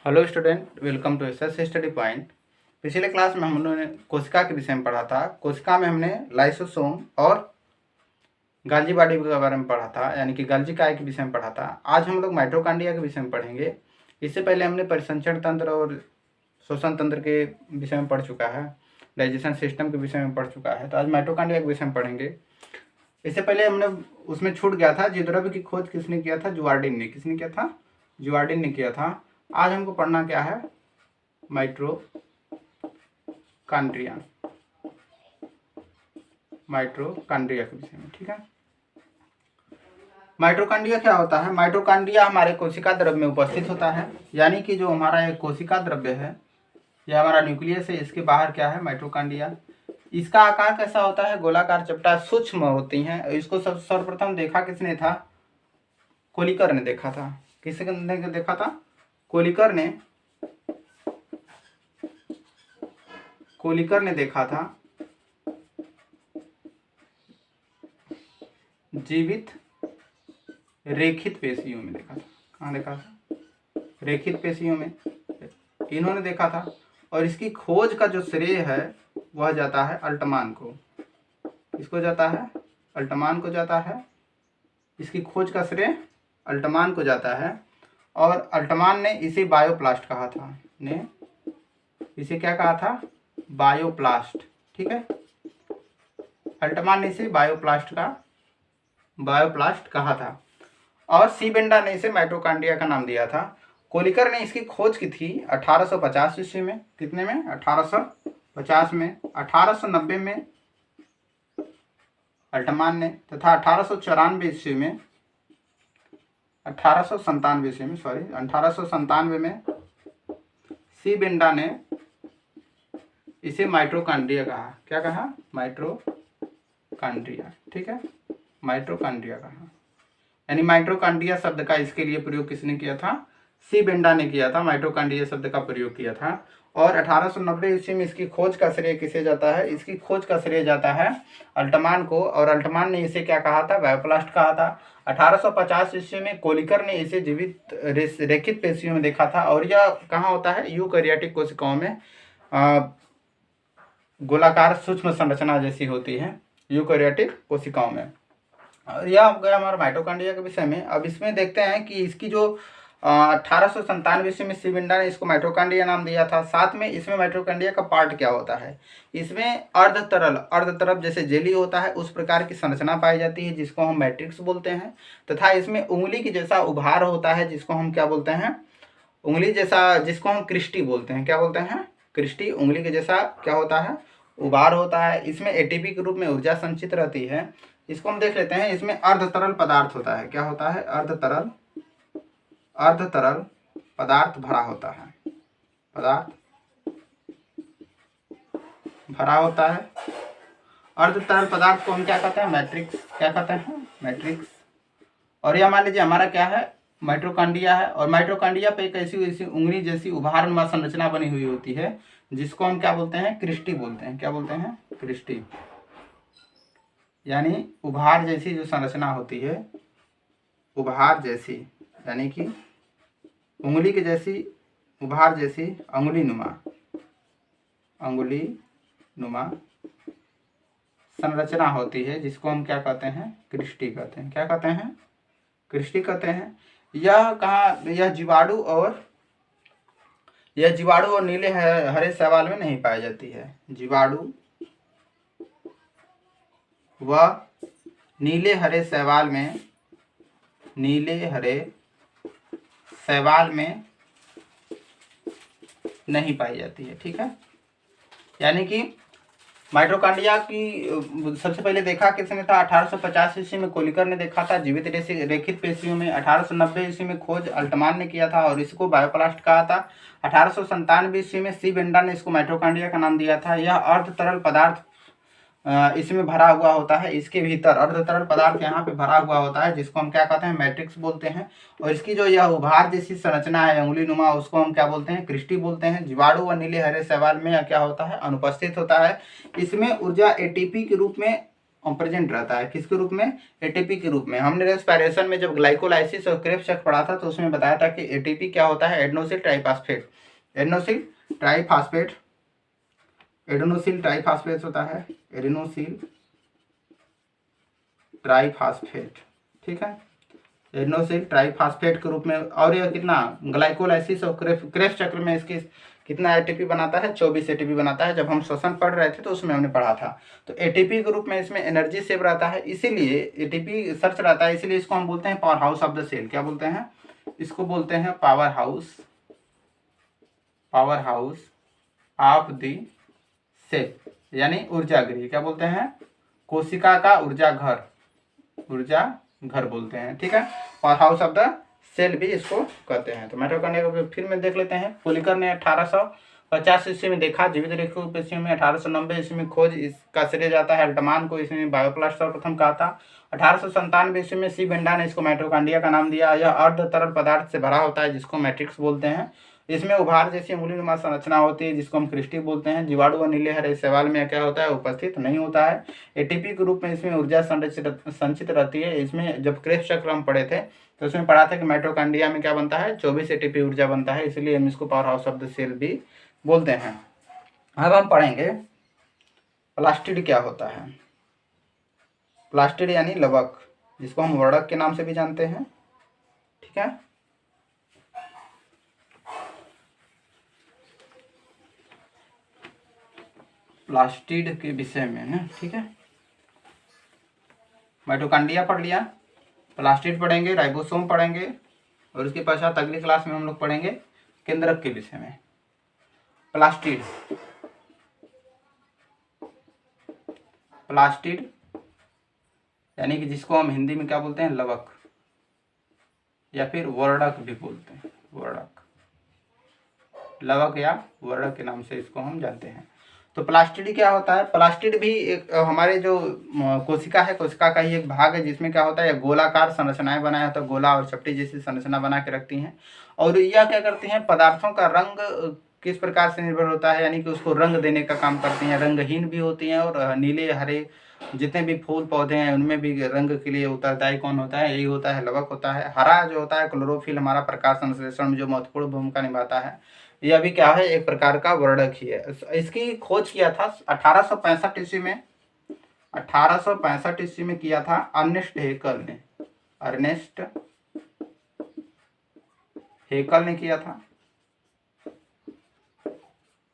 Hello student, welcome to SS study point. पिछले class में हम लोगों ने कोशिका के विषय में पढ़ा था। कोशिका में हमने लाइसोसोम और गाल्जी बॉडी के बारे में पढ़ा था, यानी कि गाल्जी काय के विषय में पढ़ा था। आज हम लोग माइटोकॉन्ड्रिया के विषय में पढ़ेंगे। इससे पहले हमने परिसंचरण तंत्र और श्वसन तंत्र के विषय में पढ़ चुका है, डाइजेशन सिस्टम के विषय में पढ़ चुका है। तो आज माइटोकॉन्ड्रिया के विषय में पढ़ेंगे। इससे पहले हमने उसमें छूट गया था, जियोद्रव्य की खोज किसने किया था? जुवार्डिन ने। किसने किया था? जुवार्डिन ने किया था। आज हमको पढ़ना क्या है? माइटोकॉन्ड्रिया के विषय में। ठीक है, माइटोकॉन्ड्रिया क्या होता है? माइटोकॉन्ड्रिया हमारे कोशिका द्रव्य में उपस्थित होता है, यानी कि जो हमारा एक कोशिका द्रव्य है, यह हमारा न्यूक्लियस है, इसके बाहर क्या है? माइटोकॉन्ड्रिया। इसका आकार कैसा होता है? गोलाकार, चपटा, सूक्ष्म होती हैं। इसको सर्वप्रथम देखा किसने था? कोलिकर ने देखा था। किसने देखा था? कोलिकर ने देखा था जीवित रेखित पेशियों में देखा था। कहाँ देखा था? रेखित पेशियों में इन्होंने देखा था। और इसकी खोज का जो श्रेय है वह जाता है अल्टमान को। किसको जाता है? अल्टमान को जाता है। इसकी खोज का श्रेय अल्टमान को जाता है। और अल्टमान ने इसे बायोप्लास्ट कहा था। ने इसे क्या कहा था? बायोप्लास्ट। ठीक है, अल्टमान ने इसे बायोप्लास्ट कहा था। और सी बेंडा ने इसे माइटोकॉन्ड्रिया का नाम दिया था। कोलिकर ने इसकी खोज की थी 1850 ईस्वी में। कितने में? 1850 में। 1890 में अल्टमान ने, तथा 1894 ईस्वी में 1897 में सी बेंडा ने इसे माइटोकॉन्ड्रिया कहा। क्या कहा? माइटोकॉन्ड्रिया। ठीक है, माइटोकॉन्ड्रिया कहा। यानी माइटोकॉन्ड्रिया शब्द का इसके लिए प्रयोग किसने किया था? सी बेंडा ने किया था। माइटोकॉन्ड्रिया शब्द का प्रयोग किया था। और 1890 ईस्वी में इसकी खोज का श्रेय किसे जाता है? इसकी खोज का श्रेय जाता है अल्टमान को। और अल्टमान ने इसे क्या कहा था? बायोप्लास्ट कहा था। 1850 ईस्वी में कोलिकर ने इसे जीवित रेखित पेशियों में देखा था। और यह कहाँ होता है? यूकैरियोटिक कोशिकाओं में गोलाकार सूक्ष्म संरचना जैसी होती है, यूकैरियोटिक कोशिकाओं में। और यह हो गया हमारा माइटोकॉन्ड्रिया के विषय में। अब इसमें देखते हैं कि इसकी जो 1897 ईस्वी में सी बेंडा ने इसको माइटोकॉन्ड्रिया नाम दिया था। साथ में इसमें माइटोकॉन्ड्रिया का पार्ट क्या होता है? इसमें अर्ध तरल जैसे जेली होता है, उस प्रकार की संरचना पाई जाती है, जिसको हम मैट्रिक्स बोलते हैं। तथा इसमें उंगली के जैसा उभार होता है, जिसको हम क्या बोलते हैं? उंगली जैसा, जिसको हम क्रिस्टी बोलते हैं। क्या बोलते हैं? क्रिस्टी। उंगली के जैसा क्या होता है? उभार होता है। इसमें एटीपी के रूप में ऊर्जा संचित रहती है। इसको हम देख लेते हैं। इसमें अर्धतरल पदार्थ होता है। क्या होता है? अर्धतरल पदार्थ भरा होता है। अर्धतरल पदार्थ को हम क्या कहते हैं? मैट्रिक्स। क्या कहते हैं? मैट्रिक्स। और यह मान लीजिए हमारा क्या है? माइटोकॉन्ड्रिया है। और माइटोकॉन्ड्रिया पे एक ऐसी उंगली जैसी उभारनुमा संरचना बनी हुई होती है, जिसको हम क्या बोलते हैं? क्रिस्टी बोलते हैं। क्या बोलते हैं? क्रिस्टी। यानी उभार जैसी जो संरचना होती है, उभार जैसी, यानी कि उंगली के जैसी, उभार जैसी, अंगुली नुमा संरचना होती है, जिसको हम क्या कहते हैं? क्रिस्टी कहते हैं। क्या कहते हैं? क्रिस्टी कहते हैं। यह कहाँ? यह जीवाणु और नीले हरे शैवाल में नहीं पाई जाती है। जीवाणु व नीले हरे शैवाल में नहीं पाई जाती है। ठीक है, यानी कि माइटोकॉन्ड्रिया की सबसे पहले देखा किसने था? 1850 ईस्वी में कोलिकर ने देखा था जीवित रेखित पेशियों में। 1890 ईस्वी में खोज अल्टमान ने किया था और इसको बायोप्लास्ट कहा था। 1897 ईस्वी में सी बेंडा ने इसको माइटोकॉन्ड्रिया का नाम दिया था। यह अर्धतरल पदार्थ इसमें भरा हुआ होता है। इसके भीतर अर्धतरल पदार्थ यहाँ पे भरा हुआ होता है, जिसको हम क्या कहते हैं? मैट्रिक्स बोलते हैं। और इसकी जो यह उभार जैसी संरचना है, उंगली नुमा, उसको हम क्या बोलते हैं? क्रिस्टी बोलते हैं। जीवाणु व नीले हरे शैवाल में क्या होता है? अनुपस्थित होता है। इसमें ऊर्जा एटीपी के रूप में प्रेजेंट रहता है, किसके रूप में? एटीपी के रूप में। हमने रेस्पिरेशन में जब ग्लाइकोलाइसिस और क्रेब्स चक्र पढ़ा था तो उसमें बताया था कि एटीपी क्या होता है? एडेनोसिल ट्राइफॉस्फेट, एडेनोसिल ट्राइफॉस्फेट, एडेनोसिल ट्राइफॉस्फेट होता है, एडेनोसिल ट्राइफॉस्फेट, ठीक है, एडेनोसिल ट्राइफॉस्फेट के रूप में। और यह कितना ग्लाइकोलाइसिस और क्रेब्स चक्र में इसकी कितना एटीपी बनाता है? 24 एटीपी बनाता है। जब हम श्वसन पढ़ रहे थे तो उसमें हमने पढ़ा था। तो एटीपी के रूप में इसमें एनर्जी सेव रहता है, इसीलिए एटीपी सर्च रहता है, इसीलिए इसको हम बोलते हैं power house of the cell. क्या बोलते हैं? इसको बोलते हैं power house, power house of the cell, यानी ऊर्जा गृह। क्या बोलते हैं? कोशिका का ऊर्जा घर, ऊर्जा घर बोलते हैं, ठीक है। Power house of the cell भी इसको कहते हैं। तो माइटोकॉन्ड्रिया को फिर में देख लेते हैं। पोलिकर ने 1850 ईस्वी में देखा, जीवित रेखों की पेशियों में 1890 ईस्वी में खोज इसका श्रेय जाता है अल्टमान को, इसने बायोप्लास्ट सर्वप्रथम कहा था। 1897 ईस्वी में सी बेंडा ने इसको माइटोकॉन्ड्रिया का नाम दिया। यह अर्ध तरल पदार्थ से भरा होता है जिसको मैट्रिक्स बोलते हैं। इसमें उभार जैसी मूलीनुमा संरचना होती है जिसको हम क्रिस्टी बोलते हैं। जीवाणु व नीले हरे शैवाल में क्या होता है? उपस्थित नहीं होता है। एटीपी के रूप में इसमें ऊर्जा संचित रहती है। इसमें जब क्रेब्स चक्र हम पढ़े थे तो उसमें पढ़ा था कि माइटोकॉन्ड्रिया में क्या बनता है? 24 एटीपी ऊर्जा बनता है, इसलिए हम इसको power house of the cell भी बोलते हैं। अब हम पढ़ेंगे प्लास्टिड क्या होता है। प्लास्टिड यानी लवक, जिसको हम वर्णक के नाम से भी जानते हैं, ठीक है। प्लास्टिड के विषय में है, ठीक है। माइटोकॉन्ड्रिया पढ़ लिया, प्लास्टिड पढ़ेंगे, राइबोसोम पढ़ेंगे, और उसके पश्चात अगली क्लास में हम लोग पढ़ेंगे केंद्रक के विषय में। प्लास्टिड, प्लास्टिड यानी कि जिसको हम हिंदी में क्या बोलते हैं? लवक, या फिर वर्णक भी बोलते हैं, वर्णक, लवक या वर्णक के नाम से इसको हम जानते हैं। तो प्लास्टिड क्या होता है? प्लास्टिड भी एक हमारे जो कोशिका है, कोशिका का ही एक भाग है, जिसमें क्या होता है? गोलाकार संरचनाएं बनाया होता है, गोला और चपटी जैसी संरचना बना के रखती हैं। और यह क्या करती हैं? पदार्थों का रंग किस प्रकार से निर्भर होता है, यानी कि उसको रंग देने का काम करती हैं। रंगहीन भी होती हैं, और नीले हरे जितने भी फूल पौधे हैं उनमें भी रंग के लिए उत्तरदायी कौन होता है? यही होता है, लवक होता है। हरा जो होता है क्लोरोफिल, हमारा प्रकाश संश्लेषण में जो महत्वपूर्ण भूमिका निभाता है, यह भी क्या है? एक प्रकार का वर्णक ही है। इसकी खोज किया था 1865 ईस्वी में, 1865 ईस्वी में किया था अर्नेस्ट हेकल ने, अर्नेस्ट हेकल ने किया था।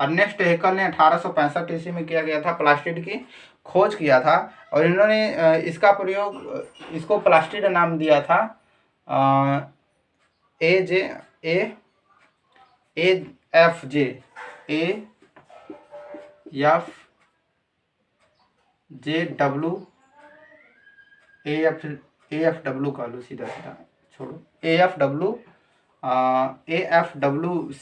अर्नेस्ट हेकल ने 1865 ईस्वी में किया गया था, प्लास्टिड की खोज किया था। और इन्होंने इसका प्रयोग, इसको प्लास्टिड नाम दिया था AFW कह लो, सीधा सीधा छोड़ो, AFW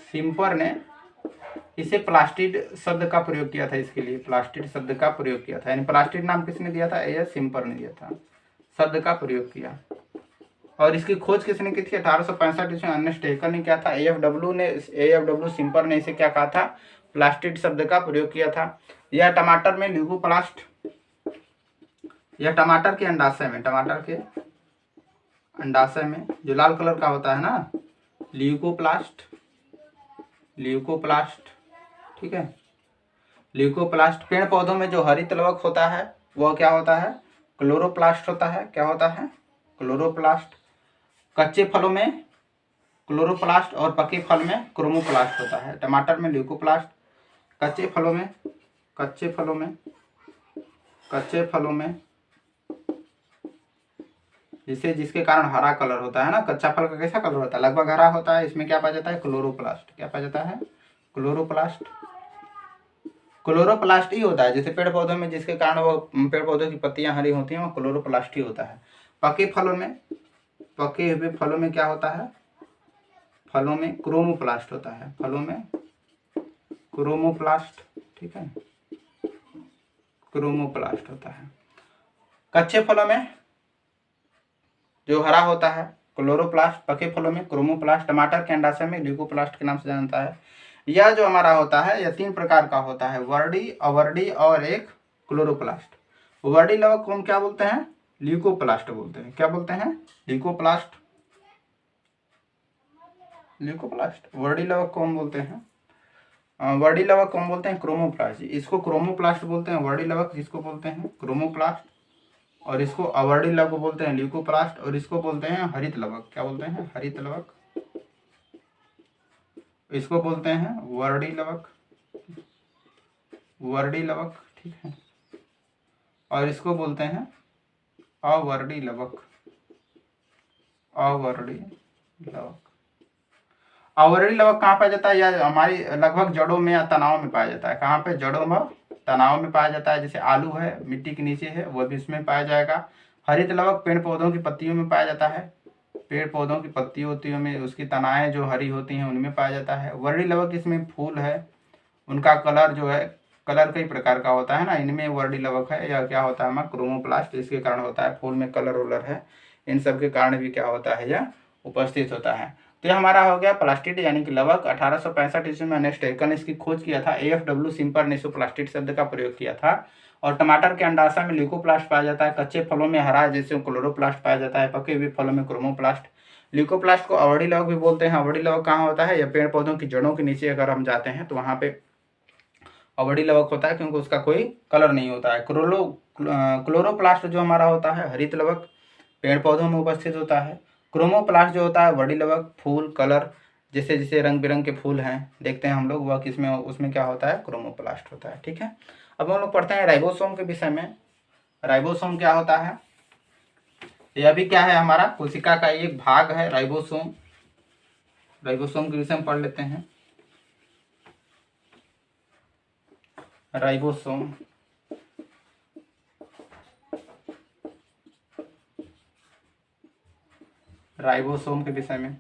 सिम्पर ने इसे प्लास्टिड शब्द का प्रयोग किया था। इसके लिए प्लास्टिड शब्द का प्रयोग किया था, यानी प्लास्टिड नाम किसने दिया था? AF सिम्पर ने दिया था, शब्द का प्रयोग किया। और इसकी खोज किसने की थी? 1865 ईस्वी में अर्नेस्ट हेकल ने किया था। AFW सिम्पर ने इसे क्या कहा था? प्लास्टिड शब्द का प्रयोग किया था। यह टमाटर में ल्यूकोप्लास्ट, यह टमाटर के अंडाशय में, टमाटर के अंडाशय में जो लाल कलर का होता है ना, ल्यूकोप्लास्ट, ल्यूकोप्लास्ट, ठीक है। ल्यूकोप्लास्ट। पेड़ पौधों में जो हरित लवक होता है वह क्या होता है? क्लोरोप्लास्ट होता है। क्या होता है? क्लोरोप्लास्ट। कच्चे फलों में क्लोरोप्लास्ट और पके फल में क्रोमोप्लास्ट होता है। टमाटर में ल्यूकोप्लास्ट, कच्चे फलों में, कच्चे फलों में जिसके कारण हरा कलर होता है ना। कच्चा फल का कैसा कलर होता है? लगभग हरा होता है। इसमें क्या पाया जाता है? क्लोरोप्लास्ट। क्या पाया जाता है? क्लोरोप्लास्ट। क्लोरोप्लास्ट ही होता है, जैसे पेड़ पौधों में जिसके कारण वो पेड़ पौधों की पत्तियां हरी होती हैं वो क्लोरोप्लास्ट ही होता है। पके फलों में, पके हुए फलों में क्या होता है? फलों में क्रोमोप्लास्ट होता है, फलों में क्रोमोप्लास्ट, ठीक है, क्रोमोप्लास्ट होता है। कच्चे फलों में जो हरा होता है क्लोरोप्लास्ट, पके फलों में क्रोमोप्लास्ट, टमाटर के अंडाशय में ल्यूकोप्लास्ट के नाम से जानता है। यह जो हमारा होता है यह 3 प्रकार का होता है, वर्डी, अवर्डी और एक क्लोरोप्लास्ट। वर्डी लवक को हम क्या बोलते हैं? ल्यूकोप्लास्ट बोलते हैं। क्या बोलते हैं? ल्यूकोप्लास्ट। ल्यूकोप्लास्ट। वर्डी लवक को हम बोलते हैं वर्डी लवक को हम बोलते हैं क्रोमोप्लास्ट। इसको क्रोमोप्लास्ट बोलते हैं, वर्डी लवक जिसको बोलते हैं क्रोमोप्लास्ट, और इसको अवर्डी लवक को बोलते हैं ल्यूकोप्लास्ट, और इसको बोलते हैं हरित लवक। क्या बोलते हैं? हरित लवक। इसको बोलते हैं वर्डी लवक, वर्डी लवक, ठीक है, और इसको बोलते हैं अवर्डी लवक, अवर्डी लवक। अवर्डी लवक कहाँ पाया जाता है? या हमारी लगभग जड़ों में या तनाव में पाया जाता है। कहाँ पे? जड़ों में, तनाव में पाया जाता है। जैसे आलू है, मिट्टी के नीचे है, वो भी इसमें पाया जाएगा। हरित लवक पेड़ पौधों की पत्तियों में पाया जाता है, पेड़ पौधों की पत्तियों में उसकी तनाएं जो हरी होती हैं उनमें पाया जाता है। वर्डी लवक इसमें फूल है, उनका कलर जो है, कलर कई प्रकार का होता है ना, इनमें वर्डी लवक है। या क्या होता है हमारा क्रोमोप्लास्ट, इसके कारण होता है। फूल में कलर वलर है, इन सब के कारण भी क्या होता है? यह उपस्थित होता है। तो ये हमारा हो गया प्लास्टिड यानी कि लवक। 1865 ईस्वी में अर्नेस्ट हैकेल ने इसकी खोज किया था। AFW सिम्पर ने प्लास्टिड शब्द का प्रयोग किया था। और टमाटर के अंडाशय में ल्यूकोप्लास्ट पाया जाता है, कच्चे फलों में हरा जैसे क्लोरोप्लास्ट पाया जाता है, पके हुए फलों में क्रोमोप्लास्ट। ल्यूकोप्लास्ट को अवर्डी लवक भी बोलते हैं। अवर्डी लवक कहाँ होता है? या पेड़ पौधों की जड़ों के नीचे अगर हम जाते हैं तो वहाँ पे अवर्डी लवक होता है, क्योंकि उसका कोई कलर नहीं होता है। क्लोरोप्लास्ट जो हमारा होता है हरित लवक, पेड़ पौधों में उपस्थित होता है। क्रोमोप्लास्ट जो होता है वर्डी लवक, फूल, कलर, जैसे जैसे रंग बिरंग के फूल हैं देखते हैं हम लोग, वह किसमें? उसमें क्या होता है? क्रोमोप्लास्ट होता है, ठीक है। अब हम लोग पढ़ते हैं राइबोसोम के विषय में। राइबोसोम क्या होता है? यह भी क्या है? हमारा कोशिका का एक भाग है राइबोसोम। राइबोसोम के विषय में पढ़ लेते हैं। राइबोसोम, राइबोसोम के विषय में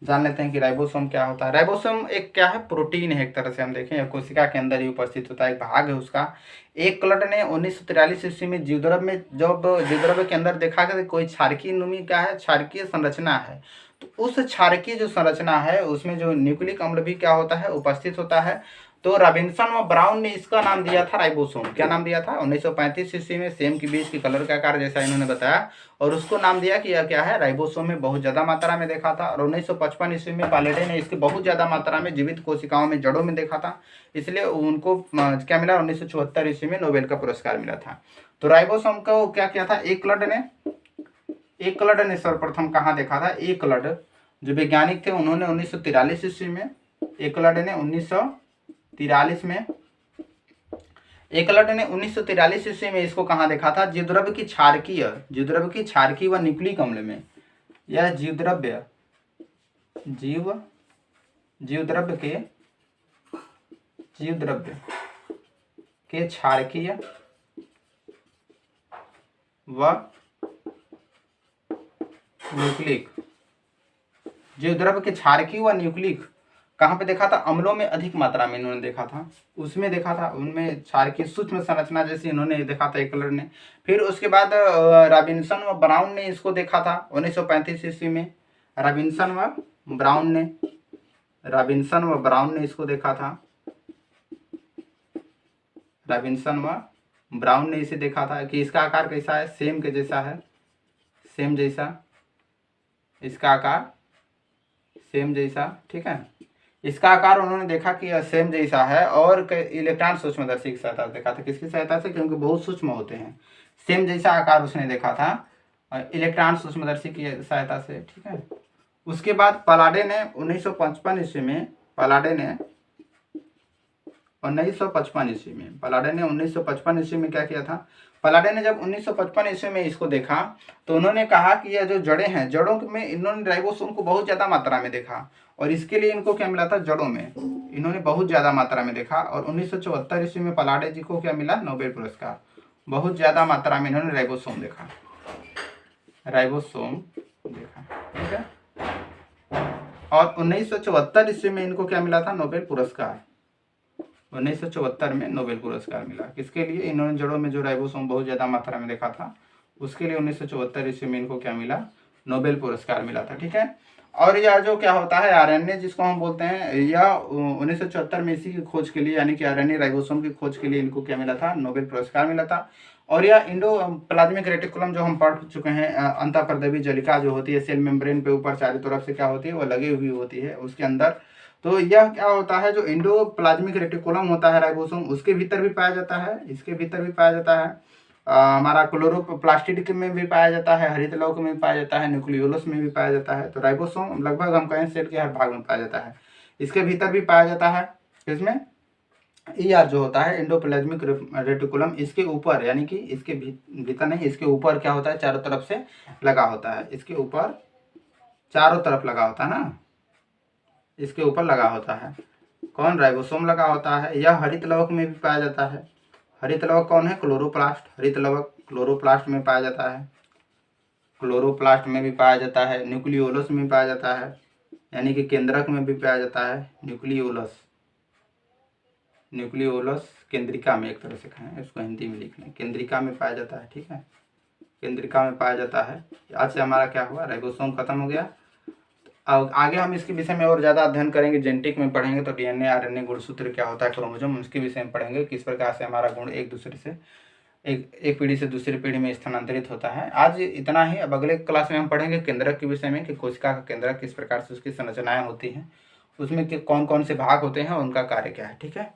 जान लेते हैं कि राइबोसोम क्या होता है। राइबोसोम एक क्या है? प्रोटीन है, एक तरह से हम देखें, कोशिका के अंदर ही उपस्थित होता है, एक भाग है उसका। एक क्लट ने 1943 ईस्वी में जीवद्रव्य में, जब जीवद्रव्य के अंदर देखा कि कोई क्षारकीय नुमी क्या है? क्षारकीय संरचना है, तो उस क्षारकीय जो संरचना है उसमें जो न्यूक्लिक अम्ल भी क्या होता है? उपस्थित होता है। तो रॉबिन्सन व ब्राउन ने इसका नाम दिया था राइबोसोम। क्या नाम दिया था? 1935 ईस्वी में सेम के बीज की कलर का आकार जैसा इन्होंने बताया, और उसको नाम दिया कि यह क्या है? राइबोसोम में बहुत ज़्यादा मात्रा में देखा था। और 1955 ईस्वी में पालेडे ने इसकी बहुत ज़्यादा मात्रा में जीवित कोशिकाओं में, जड़ों में देखा था, इसलिए उनको क्या मिला? 1974 ईस्वी में नोबेल का पुरस्कार मिला था। तो राइबोसोम को क्या किया था? एक क्लड ने सर्वप्रथम कहाँ देखा था? एक क्लड जो वैज्ञानिक थे उन्होंने 1943 ईस्वी में, एक क्लड ने 1943 में, एकलट ने 1943 ईस्वी में इसको कहाँ देखा था? जीवद्रव्य की क्षारकीय व न्यूक्लिक अम्ल में। यह जीवद्रव्य के क्षारकीय व न्यूक्लिक, जीवद्रव्य के क्षारकीय व न्यूक्लिक कहाँ पे देखा था? अम्लों में अधिक मात्रा में इन्होंने देखा था, उसमें देखा था, उनमें क्षारकीय सूक्ष्म संरचना जैसे इन्होंने देखा था एकलर ने। फिर उसके बाद रॉबिन्सन व ब्राउन ने इसको देखा था 1935 ईस्वी में। रॉबिन्सन व ब्राउन ने इसको देखा था। रॉबिन्सन व ब्राउन ने इसे देखा था कि इसका आकार कैसा है? सेम के जैसा है, सेम जैसा, इसका आकार सेम जैसा, ठीक है। इसका आकार उन्होंने देखा कि यह सेम जैसा है, और इलेक्ट्रॉन सूक्ष्मदर्शी की सहायता से देखा था। किसकी सहायता से? क्योंकि बहुत सूक्ष्म होते हैं। सेम जैसा आकार उसने देखा था इलेक्ट्रॉन सूक्ष्मदर्शी की सहायता से, ठीक है। उसके बाद पालाडे ने 1955 ईस्वी में, पालाडे ने 1955 ईस्वी में क्या किया था? पालाडे ने जब 1955 ईस्वी में इसको देखा तो उन्होंने कहा कि यह जो जड़ें हैं, जड़ों में इन्होंने राइबोसोम को बहुत ज़्यादा मात्रा में देखा, और इसके लिए इनको क्या मिला था? जड़ों में इन्होंने बहुत ज़्यादा मात्रा में देखा। और 1974 ईस्वी में पालाडे जी को क्या मिला? नोबेल पुरस्कार। बहुत ज़्यादा मात्रा में इन्होंने राइबोसोम देखा, ठीक है। और 1974 ईस्वी में इनको क्या मिला था? नोबेल पुरस्कार। 1974 में नोबेल पुरस्कार मिला। किसके लिए? इन्होंने जड़ों में जो राइबोसोम बहुत ज़्यादा मात्रा में देखा था, उसके लिए 1974 ईस्वी में इनको क्या मिला? नोबेल पुरस्कार मिला था। ठीक है। और यह जो क्या होता है आरएनए जिसको हम बोलते हैं, यह 1974 में इसी की खोज के लिए यानी कि आरएनए राइबोसोम की खोज के लिए इनको क्या मिला था, नोबेल पुरस्कार मिला था। और यह इंडो प्लाज्मिक रेटिकुलम जो हम पढ़ चुके हैं, अंतःपर्दवी जलिका जो होती है सेल मेम्ब्रेन पे ऊपर चारों तरफ से क्या होती है वो लगी हुई होती है उसके अंदर। तो यह क्या होता है, जो इंडो प्लाज्मिक रेटिकुलम होता है राइबोसोम, उसके भीतर भी पाया जाता है, इसके भीतर भी पाया जाता है, हमारा क्लोरोप्लास्टिड में भी पाया जाता है, हरित लौह में भी पाया जाता है, न्यूक्लियोलस में भी पाया जाता है। तो राइबोसोम लगभग हम कहें सेल के हर भाग में पाया जाता है। इसके भीतर भी पाया जाता है, इसमें ER जो होता है एंडोप्लाज्मिक रेटिकुलम, इसके ऊपर यानी कि इसके भीतर नहीं, इसके ऊपर क्या होता है, चारों तरफ से लगा होता है, इसके ऊपर चारों तरफ लगा होता है ना, इसके ऊपर लगा होता है। कौन, राइबोसोम लगा होता है। यह हरित लवक में भी पाया जाता है। हरित लवक कौन है, क्लोरोप्लास्ट। हरित लवक क्लोरोप्लास्ट में पाया जाता है, क्लोरोप्लास्ट में भी पाया जाता है, न्यूक्लियोलस में पाया जाता है, यानी कि केंद्रक में भी पाया जाता है, न्यूक्लियोलस। न्यूक्लियोलस केंद्रिका में एक तरह से कहें, इसको हिंदी में लिख लें, केंद्रिका में पाया जाता है। ठीक है, केंद्रिका में पाया जाता है। आज से हमारा क्या हुआ, राइबोसोम खत्म हो गया। अब आगे हम इसके विषय में और ज़्यादा अध्ययन करेंगे, जेनेटिक में पढ़ेंगे तो डीएनए आरएनए गुणसूत्र क्या होता है, क्रोमोसोम, उसके विषय में पढ़ेंगे, किस प्रकार से हमारा गुण एक दूसरे से एक पीढ़ी से दूसरी पीढ़ी में स्थानांतरित होता है। आज इतना ही। अब अगले क्लास में हम पढ़ेंगे केंद्रक के विषय में कि कोशिका का केंद्रक किस प्रकार से उसकी संरचनाएं होती हैं, उसमें कौन कौन से भाग होते हैं और उनका कार्य क्या है। ठीक है।